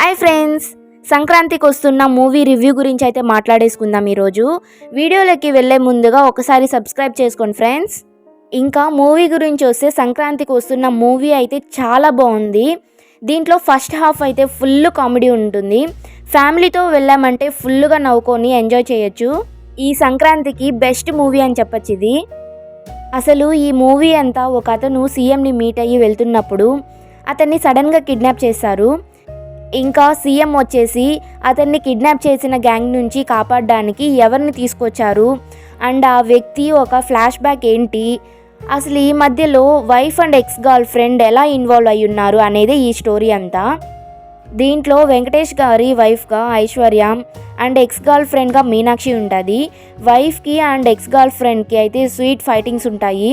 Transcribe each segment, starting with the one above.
Hi friends, సంక్రాంతికి వస్తున్న movie review గురించి అయితే మాట్లాడేసుకుందాం ఈరోజు. వీడియోలోకి వెళ్ళే ముందుగా ఒకసారి సబ్స్క్రైబ్ చేసుకోండి ఫ్రెండ్స్. ఇంకా మూవీ గురించి వస్తే సంక్రాంతికి వస్తున్న మూవీ అయితే చాలా బాగుంది. దీంట్లో ఫస్ట్ హాఫ్ అయితే ఫుల్ కామెడీ ఉంటుంది. ఫ్యామిలీతో వెళ్ళామంటే ఫుల్గా నవ్వుకొని ఎంజాయ్ చేయొచ్చు. ఈ సంక్రాంతికి బెస్ట్ మూవీ అని చెప్పచ్చు ఇది. అసలు ఈ మూవీ అంతా ఒక అతను సీఎంని మీట్ అయ్యి వెళ్తున్నప్పుడు అతన్ని సడన్గా కిడ్నాప్ చేశారు. ఇంకా సీఎం వచ్చేసి అతన్ని కిడ్నాప్ చేసిన గ్యాంగ్ నుంచి కాపాడడానికి ఎవరిని తీసుకొచ్చారు అండ్ ఆ వ్యక్తి ఒక ఫ్లాష్ బ్యాక్ ఏంటి, అసలు ఈ మధ్యలో wife and ex girl friend ఎలా ఇన్వాల్వ్ అయి ఉన్నారు అనేది ఈ స్టోరీ అంతా. దీంట్లో వెంకటేష్ గారి వైఫ్గా ఐశ్వర్య అండ్ ఎక్స్ గర్ల్ ఫ్రెండ్గా మీనాక్షి ఉంటుంది. వైఫ్కి అండ్ ఎక్స్ గర్ల్ ఫ్రెండ్కి అయితే స్వీట్ ఫైటింగ్స్ ఉంటాయి.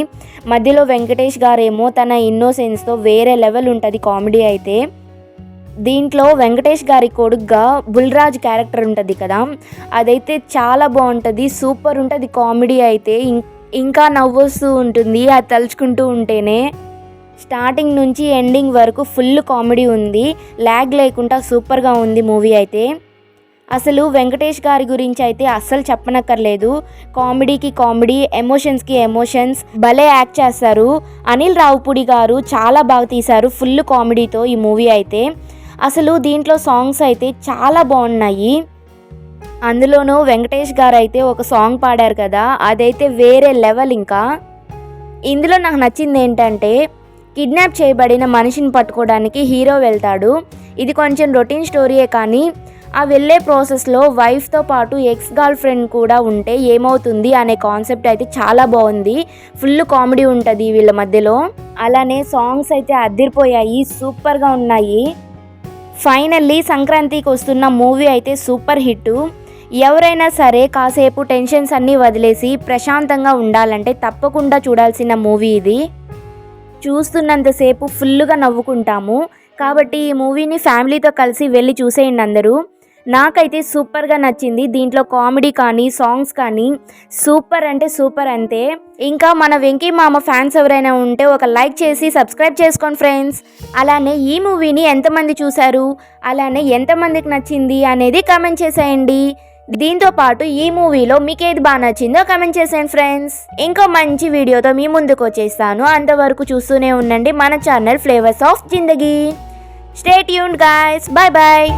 మధ్యలో వెంకటేష్ గారేమో తన ఇన్నోసెన్స్తో వేరే లెవెల్ ఉంటుంది కామెడీ అయితే. దీంట్లో వెంకటేష్ గారి కొడుగ్గా బుల్రాజ్ క్యారెక్టర్ ఉంటుంది కదా, అదైతే చాలా బాగుంటుంది, సూపర్ ఉంటుంది కామెడీ అయితే. ఇంకా నవ్వొస్తూ ఉంటుంది అది తలుచుకుంటూ ఉంటేనే. స్టార్టింగ్ నుంచి ఎండింగ్ వరకు ఫుల్ కామెడీ ఉంది, ల్యాగ్ లేకుండా సూపర్గా ఉంది మూవీ అయితే. అసలు వెంకటేష్ గారి గురించి అయితే అస్సలు చెప్పనక్కర్లేదు. కామెడీకి కామెడీ, ఎమోషన్స్కి ఎమోషన్స్, భలే యాక్ట్ చేస్తారు. అనిల్ రావుపూడి గారు చాలా బాగా తీశారు ఫుల్ కామెడీతో ఈ మూవీ అయితే. అసలు దీంట్లో సాంగ్స్ అయితే చాలా బాగున్నాయి. అందులోనూ వెంకటేష్ గారు అయితే ఒక సాంగ్ పాడారు కదా, అదైతే వేరే లెవెల్. ఇంకా ఇందులో నాకు నచ్చింది ఏంటంటే కిడ్నాప్ చేయబడిన మనిషిని పట్టుకోవడానికి హీరో వెళ్తాడు. ఇది కొంచెం రొటీన్ స్టోరీయే, కానీ ఆ వెళ్ళే ప్రాసెస్లో వైఫ్తో పాటు ఎక్స్ గర్ల్ ఫ్రెండ్ కూడా ఉంటే ఏమవుతుంది అనే కాన్సెప్ట్ అయితే చాలా బాగుంది. ఫుల్ కామెడీ ఉంటుంది వీళ్ళ మధ్యలో. అలానే సాంగ్స్ అయితే అదిరిపోయాయి, సూపర్గా ఉన్నాయి. ఫైనల్లీ సంక్రాంతికి వస్తున్న మూవీ అయితే సూపర్ హిట్. ఎవరైనా సరే కాసేపు టెన్షన్స్ అన్నీ వదిలేసి ప్రశాంతంగా ఉండాలంటే తప్పకుండా చూడాల్సిన మూవీ ఇది. చూస్తున్నంతసేపు ఫుల్గా నవ్వుకుంటాము. కాబట్టి ఈ మూవీని ఫ్యామిలీతో కలిసి వెళ్ళి చూసేయండి అందరూ. నాకైతే సూపర్గా నచ్చింది. దీంట్లో కామెడీ కానీ సాంగ్స్ కానీ సూపర్ అంటే సూపర్ అంతే. ఇంకా మన వెంకీ మామ ఫ్యాన్స్ ఎవరైనా ఉంటే ఒక లైక్ చేసి సబ్స్క్రైబ్ చేసుకోండి ఫ్రెండ్స్. అలానే ఈ మూవీని ఎంతమంది చూశారు, అలానే ఎంతమందికి నచ్చింది అనేది కామెంట్ చేసేయండి. దీంతో పాటు ఈ మూవీలో మీకు ఏది బాగా నచ్చిందో కామెంట్ చేసేయండి ఫ్రెండ్స్. ఇంకో మంచి వీడియోతో మీ ముందుకు వచ్చేస్తాను. అంతవరకు చూస్తూనే ఉండండి మన channel flavours of Zindagi. Stay tuned guys, bye bye.